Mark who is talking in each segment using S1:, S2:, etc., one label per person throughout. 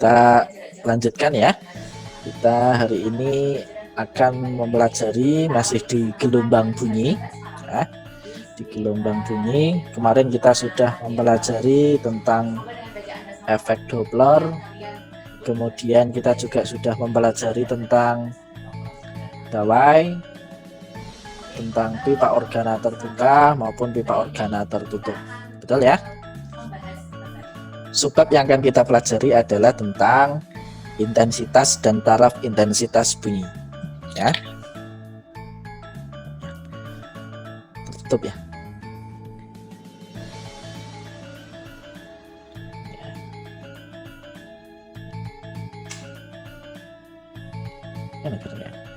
S1: kita lanjutkan ya. Kita hari ini akan mempelajari masih di gelombang bunyi ya. Di gelombang bunyi kemarin kita sudah mempelajari tentang efek Doppler, kemudian kita juga sudah mempelajari tentang dawai, tentang pipa organa terbuka maupun pipa organa tertutup. Betul ya? Subbab yang akan kita pelajari adalah tentang intensitas dan taraf intensitas bunyi. Ya. Tertutup ya.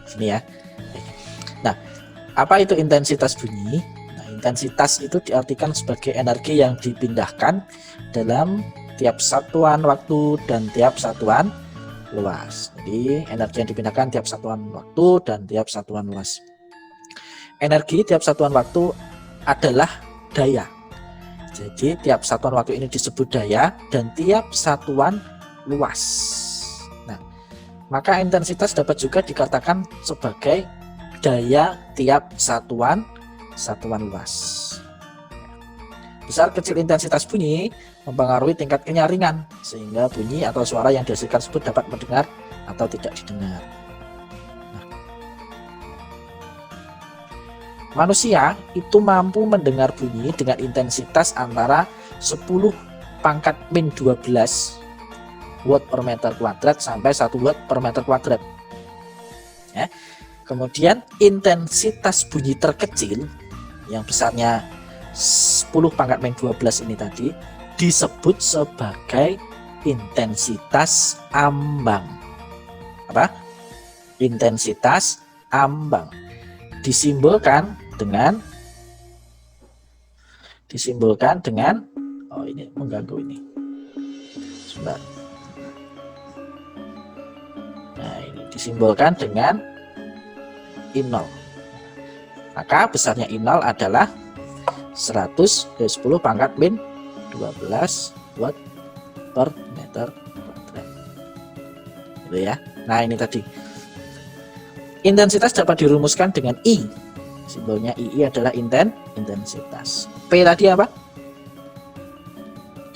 S1: Sini ya. Nah, apa itu intensitas bunyi? Nah, intensitas itu diartikan sebagai energi yang dipindahkan dalam tiap satuan waktu dan tiap satuan luas. Jadi energi yang dipindahkan tiap satuan waktu dan tiap satuan luas. Energi tiap satuan waktu adalah daya. Jadi tiap satuan waktu ini disebut daya dan tiap satuan luas. Nah, maka intensitas dapat juga dikatakan sebagai daya tiap satuan luas. Besar kecil intensitas bunyi mempengaruhi tingkat kenyaringan sehingga bunyi atau suara yang dihasilkan tersebut dapat mendengar atau tidak didengar. Nah, manusia itu mampu mendengar bunyi dengan intensitas antara 10⁻⁻12 watt per meter kuadrat sampai 1 watt per meter kuadrat. Ya. Kemudian intensitas bunyi terkecil yang besarnya 10⁻12 ini tadi disebut sebagai intensitas ambang. Apa? Intensitas ambang. Disimbolkan dengan oh ini mengganggu ini. Sebentar. Nah, ini disimbolkan dengan I0. Maka besarnya I0 adalah 10⁻12 watt per meter kuadrat. Gitu ya. Nah, ini tadi. Intensitas dapat dirumuskan dengan I. Simbolnya I adalah intensitas. P tadi apa?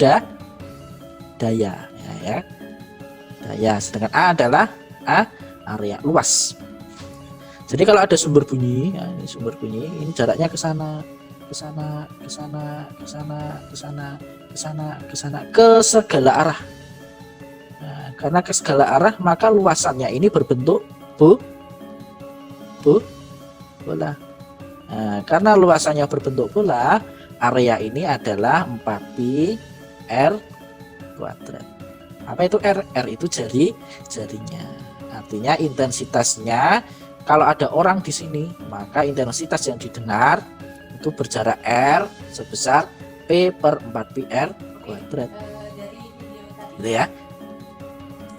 S1: Daya. Ya. Daya. Sedangkan A adalah area luas. Jadi kalau ada sumber bunyi, ya, ini sumber bunyi, ini jaraknya ke sana, ke sana, ke sana, ke sana, ke sana, ke sana, ke sana, ke segala arah. Nah, karena ke segala arah, maka luasannya ini berbentuk bola. Nah, karena luasannya berbentuk bola, area ini adalah 4pi r kuadrat. Apa itu r? R itu jarinya. Artinya intensitasnya, kalau ada orang di sini, maka intensitas yang didengar itu berjarak R sebesar P per 4pi R kuadrat. Gitu ya.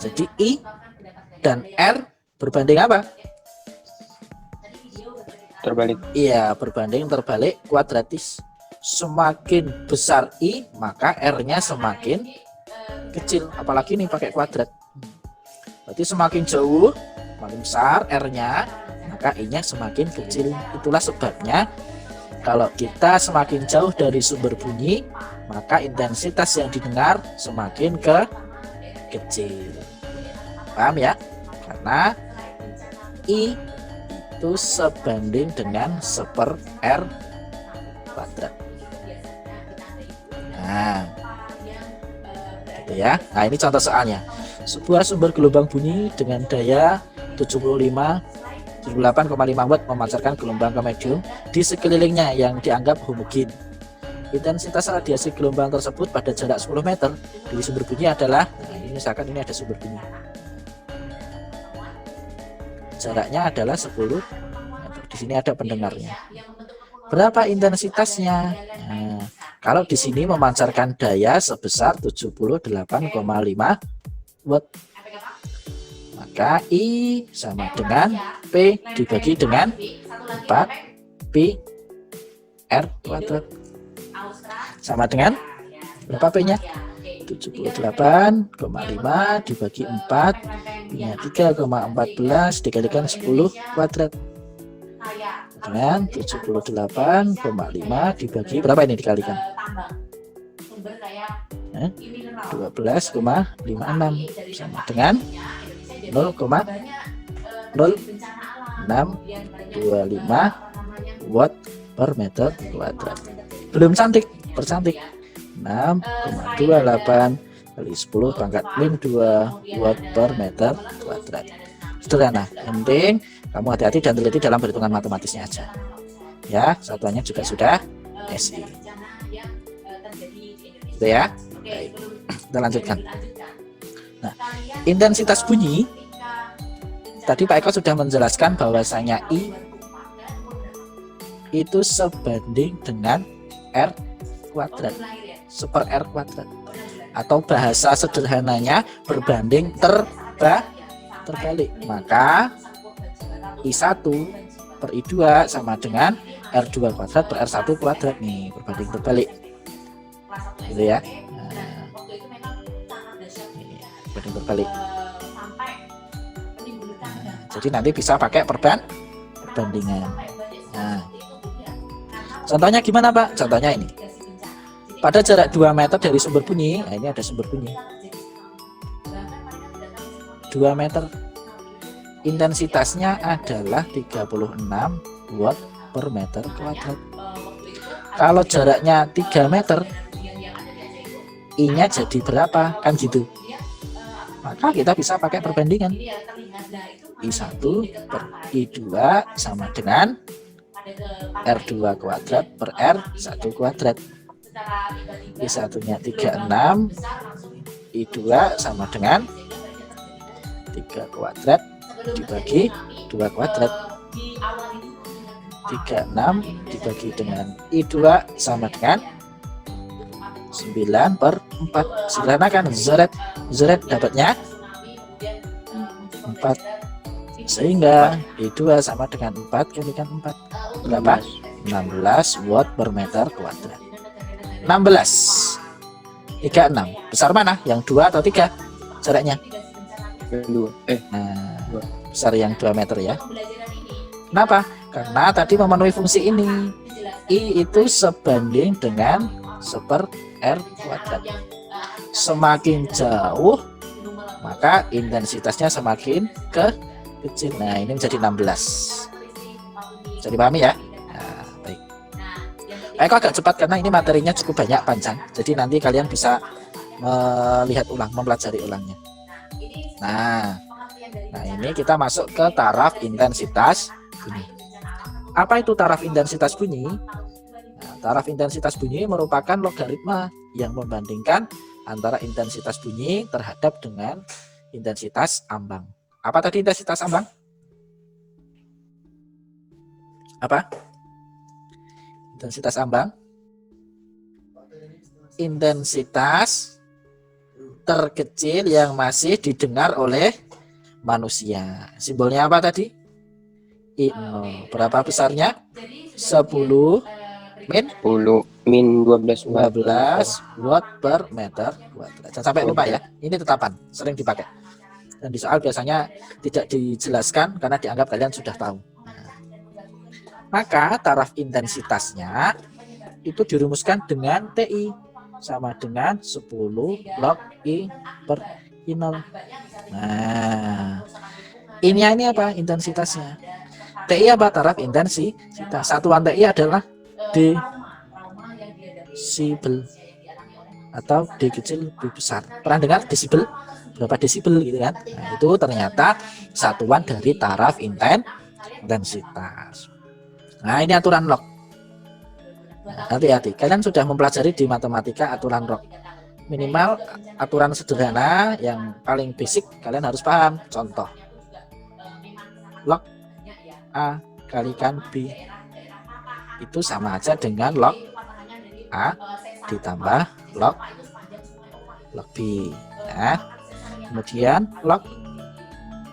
S1: Jadi I dan R berbanding apa?
S2: Terbalik.
S1: Iya, berbanding terbalik kuadratis. Semakin besar I, maka R-nya semakin kecil. Apalagi nih pakai kuadrat. Berarti semakin jauh, semakin besar R-nya, maka I-nya semakin kecil. Itulah sebabnya kalau kita semakin jauh dari sumber bunyi, maka intensitas yang didengar semakin kecil. Paham ya? Karena I itu sebanding dengan 1/R kuadrat. Nah, gitu ya. Nah, ini contoh soalnya. Sebuah sumber gelombang bunyi dengan daya 78,5 watt memancarkan gelombang ke medium di sekelilingnya yang dianggap homogen. Intensitas radiasi gelombang tersebut pada jarak 10 meter dari sumber bunyi adalah, nah ini misalkan ini ada sumber bunyi. Jaraknya adalah 10 meter. Di sini ada pendengarnya. Berapa intensitasnya? Nah, kalau di sini memancarkan daya sebesar 78,5 watt. Maka I sama dengan P dibagi dengan 4pi R kuadrat. Sama dengan berapa P-nya? 78,5 dibagi 4 punya 3,14 dikalikan 10 kuadrat dengan 78,5 dibagi berapa ini dikalikan 12,56 sama dengan 0,0625 watt per meter kuadrat. Belum percantik 6,28 kali 10 pangkat min 2 watt per meter kuadrat. Sederhana, yang penting kamu hati-hati dan teliti dalam perhitungan matematisnya aja ya. Satuannya juga sudah SI itu ya. Baik, kita lanjutkan. Nah, intensitas bunyi tadi Pak Eko sudah menjelaskan bahwasanya I itu sebanding dengan R kuadrat, seper R kuadrat, atau bahasa sederhananya berbanding terbalik. Maka I1 per I2 sama dengan R2 kuadrat per R1 kuadrat nih, berbanding terbalik gitu ya. Nah, berbanding terbalik. Nah, jadi nanti bisa pakai perbandingan. Nah, contohnya gimana Pak? Contohnya ini. Pada jarak 2 meter dari sumber bunyi, nah ini ada sumber bunyi 2 meter, intensitasnya adalah 36 watt per meter kuadrat. Kalau jaraknya 3 meter, I-nya jadi berapa? Kan gitu. Maka kita bisa pakai perbandingan. I1 per I2 sama dengan R2 kuadrat per R1 kuadrat. I1-nya 36, I2 sama dengan 3 kuadrat dibagi 2 kuadrat. 36 dibagi dengan I2 sama dengan 9 per 4. Sederhanakan Z dapatnya 4, sehingga I2 sama dengan 4 kalikan 4 berapa? 16 watt per meter kuadrat. 16 36 besar mana? Yang 2 atau 3 jaraknya? Nah, besar yang 2 meter ya. Kenapa? Karena tadi memenuhi fungsi ini. I itu sebanding dengan seper R kuadrat. Semakin jauh maka intensitasnya semakin kecil. Nah, ini menjadi 16. Bisa dipahami ya? Nah, baik. Aku agak cepat karena ini materinya cukup banyak, panjang. Jadi nanti kalian bisa melihat ulang, mempelajari ulangnya. Nah, ini kita masuk ke taraf intensitas bunyi. Apa itu taraf intensitas bunyi? Nah, taraf intensitas bunyi merupakan logaritma yang membandingkan antara intensitas bunyi terhadap dengan intensitas ambang. Apa tadi intensitas ambang? Apa? Intensitas ambang? Intensitas terkecil yang masih didengar oleh manusia. Simbolnya apa tadi? I0. Berapa besarnya? 10 min 12 watt per meter kuadrat. Jangan sampai lupa ya. Ini tetapan, sering dipakai. Dan di soal biasanya tidak dijelaskan karena dianggap kalian sudah tahu. Maka taraf intensitasnya itu dirumuskan dengan TI sama dengan 10 log I per I0. Nah, ini apa intensitasnya? TI apa? Taraf intensitas. Satuan TI adalah desibel atau D kecil lebih besar. Pernah dengar desibel? Berapa desibel gitu kan? Nah, itu ternyata satuan dari taraf intensitas. Nah, ini aturan log. Nah, hati-hati, kalian sudah mempelajari di matematika aturan log. Minimal aturan sederhana yang paling basic kalian harus paham. Contoh, log A kalikan B itu sama aja dengan log A ditambah log B. Nah, kemudian log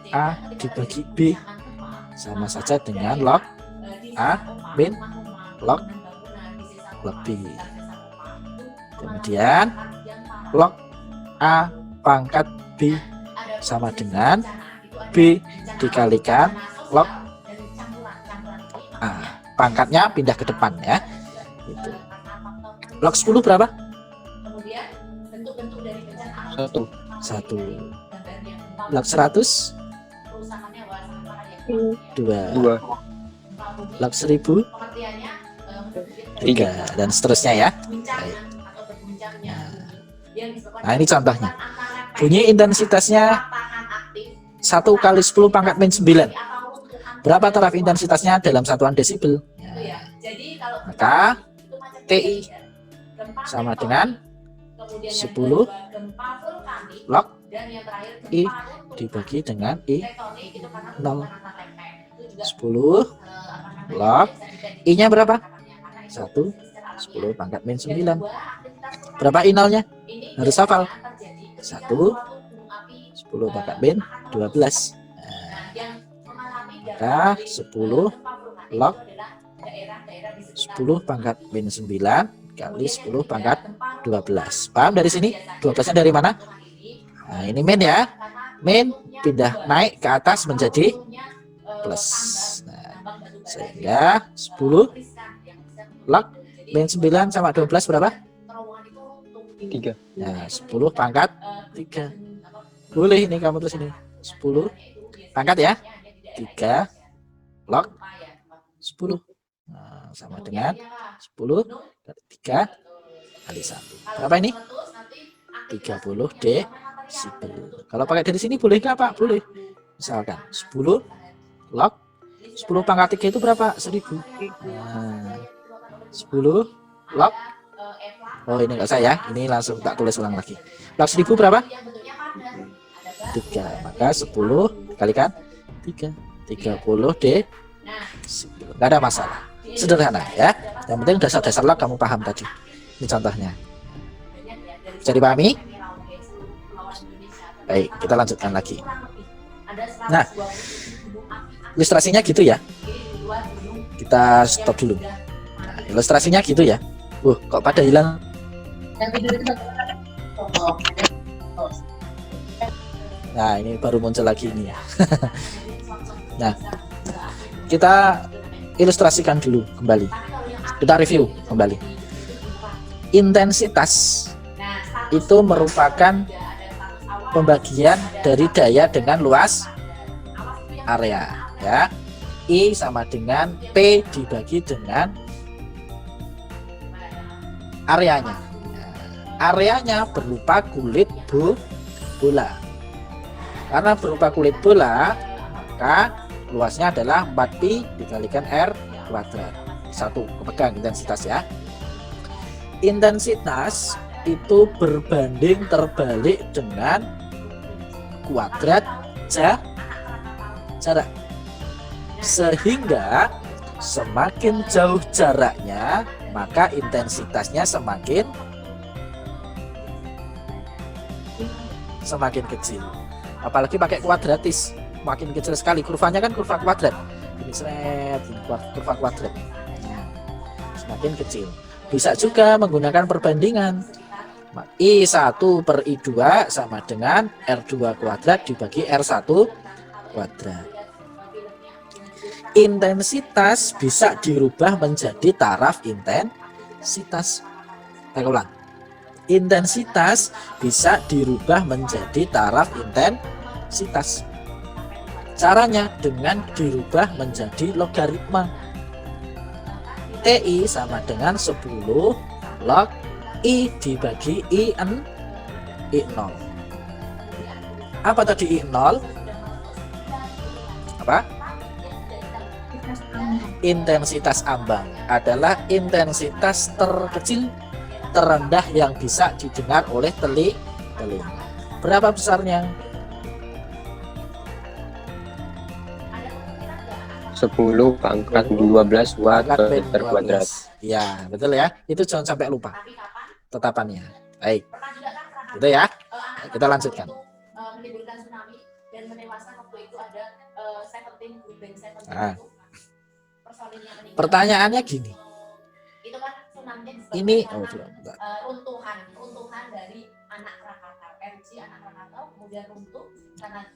S1: A dibagi B sama saja dengan log A min log B. Kemudian log A pangkat B sama dengan B dikalikan log A. Pangkatnya pindah ke depan ya. Itu. Log 10 berapa? 1. Log 100? 2. Log 1000? 3. Dan seterusnya ya. Baik. Nah ini contohnya. Bunyi intensitasnya 1 kali 10 pangkat min 9. Berapa taraf intensitasnya dalam satuan desibel? Ya. Maka TI sama dengan 10 log I dibagi dengan I 0. 10 log I nya berapa? 1. 10 pangkat min 9. Berapa I 0 nya? Harus hafal. 1. 10 pangkat min 12. Maka 10 log 10 pangkat min 9 kali 10 pangkat 12. Paham dari sini? 12 nya dari mana? Nah ini min ya. Min pindah naik ke atas menjadi plus. Nah, sehingga 10 log min 9 sama 12 berapa?
S2: 3.
S1: Nah 10 pangkat 3. Boleh ini kamu tulis ini 10 pangkat ya 3 log 10. Nah, sama dengan 10 kali 3 kali 1. Berapa ini? 30 desibel. Kalau pakai dari sini boleh nggak Pak? Boleh. Misalkan 10 log 10 pangkat 3 itu berapa? 1000. Nah, 10 log, oh ini enggak saya, ini langsung tak tulis ulang lagi. Log 1000 berapa? 3. Maka 10 kalikan 3. 30 desibel. Enggak ada masalah. Sederhana ya. Yang penting dasar-dasar log kamu paham tadi. Ini contohnya. Bisa dipahami? Baik, kita lanjutkan lagi. Nah, ilustrasinya gitu ya. Kita stop dulu. Nah, ilustrasinya gitu ya. Kok pada hilang? Nah, ini baru muncul lagi ini ya. Nah, kita ilustrasikan dulu kembali. Kita review kembali. Intensitas itu merupakan pembagian dari daya dengan luas area ya. I sama dengan P dibagi dengan areanya. Areanya berupa kulit bola. Karena berupa kulit bola, maka luasnya adalah 4pi dikalikan R kuadrat. 1, kepegang intensitas ya. Intensitas itu berbanding terbalik dengan kuadrat jarak. Sehingga semakin jauh jaraknya, maka intensitasnya semakin kecil. Apalagi pakai kuadratis, makin kecil sekali. Kurvanya kan kurva kuadrat. Ini seret, ini kurva kuadrat. Semakin kecil. Bisa juga menggunakan perbandingan. I1 per I2 sama dengan R2 kuadrat dibagi R1 kuadrat. Intensitas bisa dirubah menjadi taraf intensitas. Saya ulang. Intensitas bisa dirubah menjadi taraf intensitas. Caranya dengan dirubah menjadi logaritma. TI sama dengan 10 log I dibagi I0. Apa tadi I0? Apa? Intensitas ambang adalah intensitas terkecil terendah yang bisa didengar oleh telinga. Berapa besarnya?
S2: 10 pangkat 12 watt per kuadrat.
S1: Ya, betul ya. Itu jangan sampai lupa tetapannya. Baik. Gitu ya. Kita lanjutkan. Nah, pertanyaannya gini. Ini runtuhan dari anak Krakatau.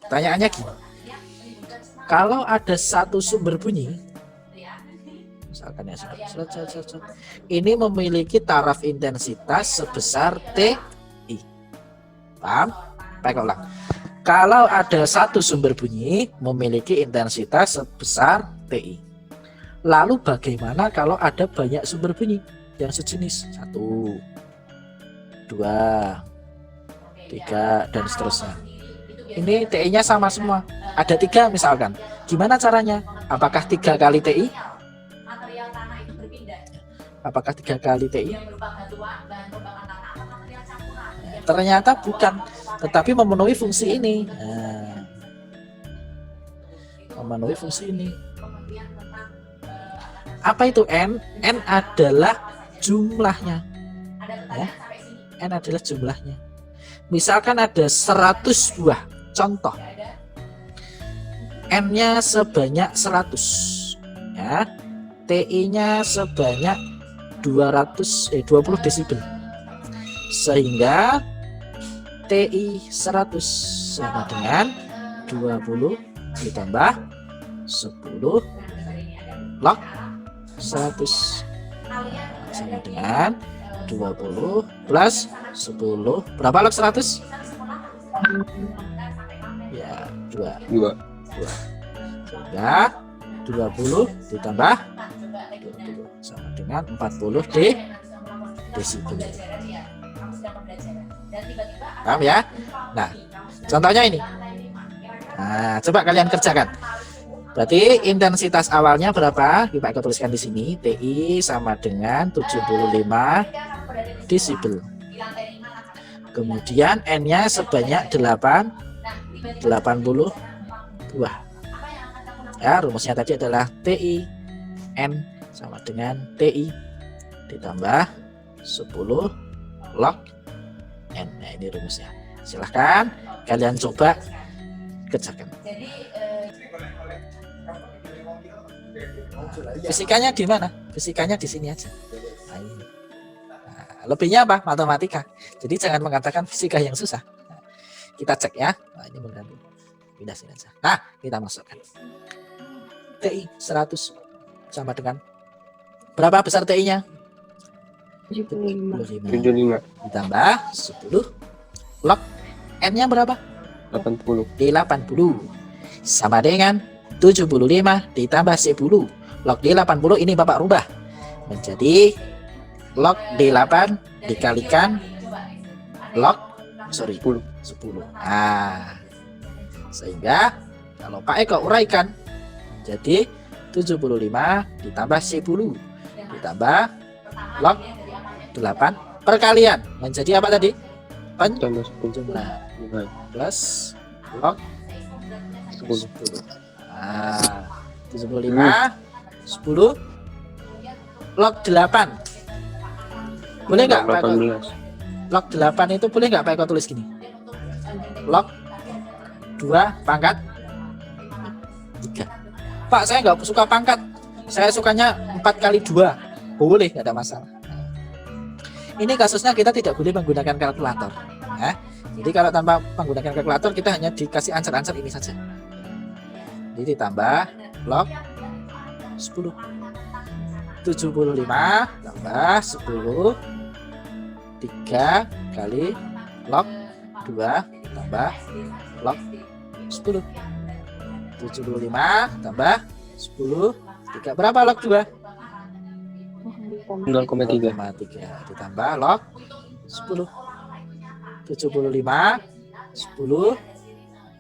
S1: Pertanyaannya gini, kalau ada satu sumber bunyi, misalkan ya, ini memiliki taraf intensitas sebesar TI. Paham? Baik, ulang. Kalau ada satu sumber bunyi memiliki intensitas sebesar TI. Lalu bagaimana kalau ada banyak sumber bunyi yang sejenis? 1, 2, 3, dan seterusnya. Ini TI-nya sama semua. Ada 3 misalkan. Gimana caranya? Apakah 3 kali TI? Apakah 3 kali TI? Ternyata bukan, tetapi memenuhi fungsi ini. Nah, memenuhi fungsi ini. Apa itu N? N adalah jumlahnya. Ya. N adalah jumlahnya. Misalkan ada 100 buah. Contoh. N-nya sebanyak 100. Ya. TI-nya sebanyak 20 desibel. Sehingga TI 100 sama dengan 20 ditambah 10 log 100 sama dengan 20 plus 10. Berapa log 100? Ya, 2. Sehingga 20 ditambah 20 sama dengan 40 desibel. Paham ya? Nah, contohnya ini. Nah, coba kalian kerjakan. Berarti intensitas awalnya berapa? Kita tuliskan di sini. TI sama dengan 75 desibel. Kemudian N-nya sebanyak 80 buah. Ya, rumusnya tadi adalah TI N sama dengan TI ditambah 10 log N. Nah, ini rumusnya. Silahkan kalian coba kerjakan. Fisikanya di mana? Fisikanya di sini aja. Nah, lebihnya apa? Matematika. Jadi jangan mengatakan fisika yang susah. Nah, kita cek ya. Nah, ini benar. Pindah sini aja. Nah, kita masukkan. TI 100 sama dengan berapa besar TI-nya? 75. Ditambah 10 log N-nya berapa?
S2: 80.
S1: D80 sama dengan 75 ditambah 10. Log D80 ini Bapak rubah menjadi log D8 dikalikan log 10. Nah, sehingga kalau Pak Eko uraikan jadi 75 ditambah 10 ditambah log 8 perkalian menjadi apa tadi? Jumlah plus log 10. Nah, 75 10 log 8. Boleh nggak Pak Eko? Log 8 itu boleh nggak Pak Eko tulis gini? Log 2 pangkat 3. Pak, saya nggak suka pangkat. Saya sukanya 4 kali 2. Boleh, nggak ada masalah. Ini kasusnya kita tidak boleh menggunakan kalkulator. Ya. Jadi kalau tanpa menggunakan kalkulator kita hanya dikasih answer ini saja. Jadi ditambah log 10. 75 tambah 10 3 kali log 2 tambah log 10. 75 tambah 10 3 berapa log 2? 0,3 ditambah log 10. 75 10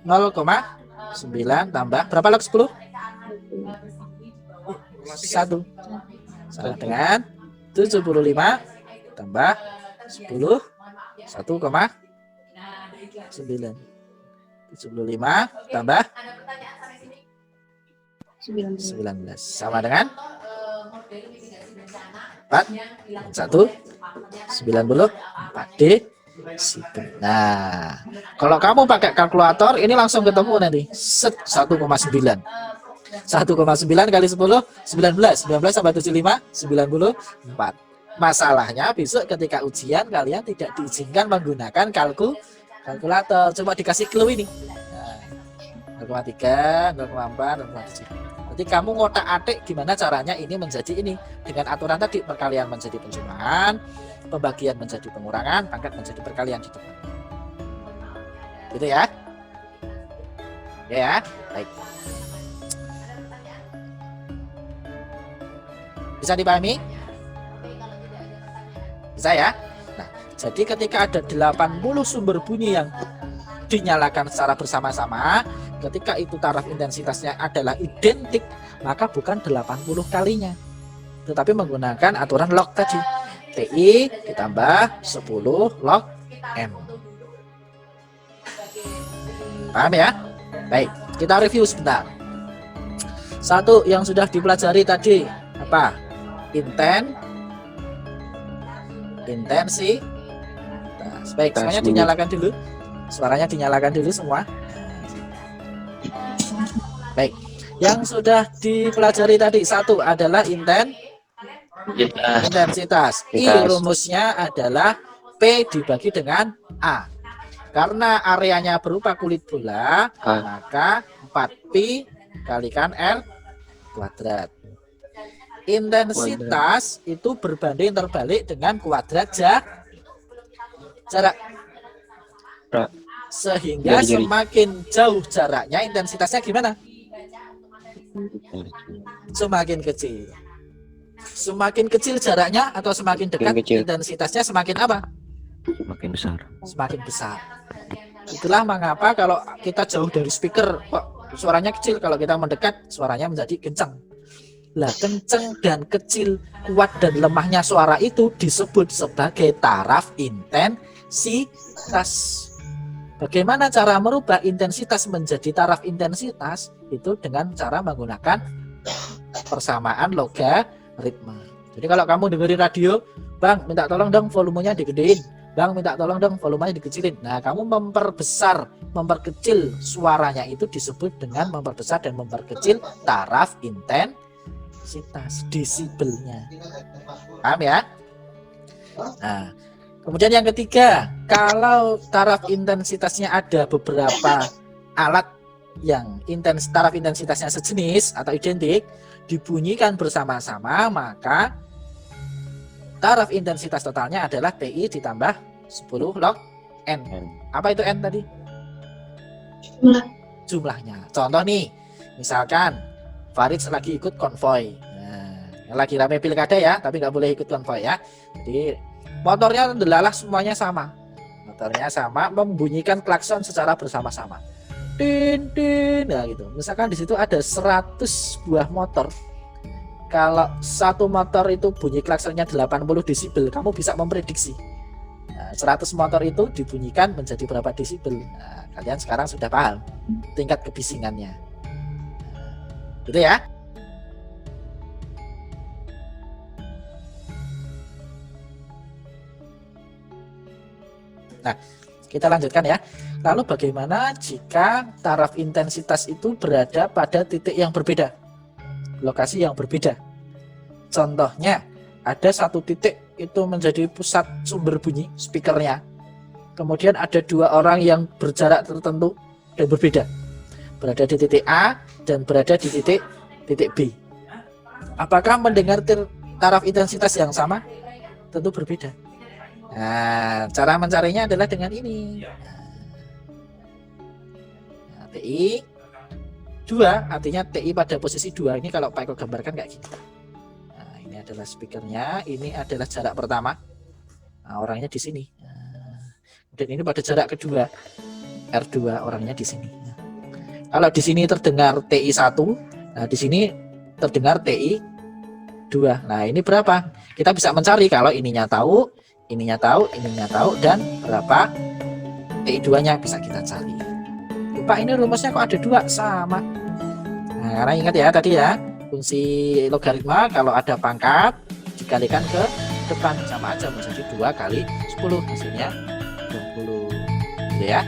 S1: 0,9 tambah berapa log 10? 1 sama dengan 75 tambah 10 1,9. 75 tambah 19 sama dengan 1 94 desibel. Nah, kalau kamu pakai kalkulator ini langsung ketemu nanti. 1,9 kali 10 19 tambah 75 94. Masalahnya besok ketika ujian kalian tidak diizinkan menggunakan kalkulator. kalkulator, coba dikasih clue ini. Nah, 0,3, 0,4, 0,7. Jadi kamu ngotak-atik gimana caranya ini menjadi ini dengan aturan tadi, perkalian menjadi penjumlahan, pembagian menjadi pengurangan, pangkat menjadi perkalian di depan. Gitu ya. Ya, baik. Bisa dipahami? Bisa ya? Nah, jadi ketika ada 80 sumber bunyi yang dinyalakan secara bersama-sama, ketika itu taraf intensitasnya adalah identik, maka bukan 80 kalinya, tetapi menggunakan aturan log tadi. TI ditambah 10 log M. Paham ya? Baik, kita review sebentar. Satu yang sudah dipelajari tadi apa? Intensitas. Baik, semuanya dinyalakan dulu. Suaranya dinyalakan dulu semua. Baik, yang sudah dipelajari tadi satu adalah intensitas. I rumusnya adalah P dibagi dengan A. Karena areanya berupa kulit bola, maka 4pi kalikan R kuadrat. Intensitas itu berbanding terbalik dengan kuadrat jarak. Sehingga semakin jauh jaraknya, intensitasnya gimana? Semakin kecil. Semakin kecil jaraknya atau semakin dekat, intensitasnya semakin apa?
S3: Semakin besar.
S1: Semakin besar. Itulah mengapa kalau kita jauh dari speaker kok suaranya kecil, kalau kita mendekat suaranya menjadi kencang. Lah, kencang dan kecil, kuat dan lemahnya suara itu disebut sebagai taraf intensitas. Bagaimana cara merubah intensitas menjadi taraf intensitas? Itu dengan cara menggunakan persamaan logaritma. Jadi kalau kamu dengerin radio, Bang minta tolong dong volumenya digedein, Bang minta tolong dong volumenya dikecilin. Nah, kamu memperbesar, memperkecil suaranya itu disebut dengan memperbesar dan memperkecil taraf intensitas, desibelnya. Paham ya? Nah, kemudian yang ketiga, kalau taraf intensitasnya ada beberapa alat yang taraf intensitasnya sejenis atau identik, dibunyikan bersama-sama, maka taraf intensitas totalnya adalah TI ditambah 10 log N. Apa itu N tadi? Jumlahnya. Contoh nih, misalkan Farid lagi ikut konvoy. Nah, lagi rame pilkada ya, tapi nggak boleh ikut konvoy ya. Jadi motornya delalah semuanya sama. Motornya sama, membunyikan klakson secara bersama-sama. Tin tin, nah gitu. Misalkan di situ ada 100 buah motor. Kalau satu motor itu bunyi klaksonnya 80 desibel, kamu bisa memprediksi. Nah, 100 motor itu dibunyikan menjadi berapa desibel. Nah, kalian sekarang sudah paham tingkat kebisingannya. Gitu ya. Nah, kita lanjutkan ya. Lalu bagaimana jika taraf intensitas itu berada pada titik yang berbeda? Lokasi yang berbeda. Contohnya, ada satu titik itu menjadi pusat sumber bunyi speakernya. Kemudian ada dua orang yang berjarak tertentu dan berbeda. Berada di titik A dan berada di titik B. Apakah mendengar taraf intensitas yang sama? Tentu berbeda. Nah, cara mencarinya adalah dengan ini. Nah, TI 2, artinya TI pada posisi 2. Ini kalau Pak Eko gambarkan kayak gini. Nah, ini adalah speakernya, ini adalah jarak pertama. Nah, orangnya di sini. Nah, dan ini pada jarak kedua. R2, orangnya di sini. Nah, kalau di sini terdengar TI 1, nah di sini terdengar TI 2. Nah, ini berapa? Kita bisa mencari kalau ininya tahu, ininya tahu, dan berapa TI 2-nya bisa kita cari. Pak, ini rumusnya kok ada 2? Sama. Nah, karena ingat ya tadi ya, fungsi logaritma kalau ada pangkat dikalikan ke depan sama aja menjadi 2 kali 10, hasilnya 20. Gitu ya.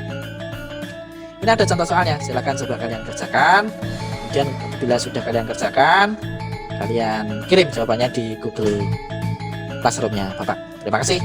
S1: Ini ada contoh soalnya, silakan coba kalian kerjakan. Kemudian bila sudah kalian kerjakan, kalian kirim jawabannya di Google Classroom-nya Bapak. Terima kasih.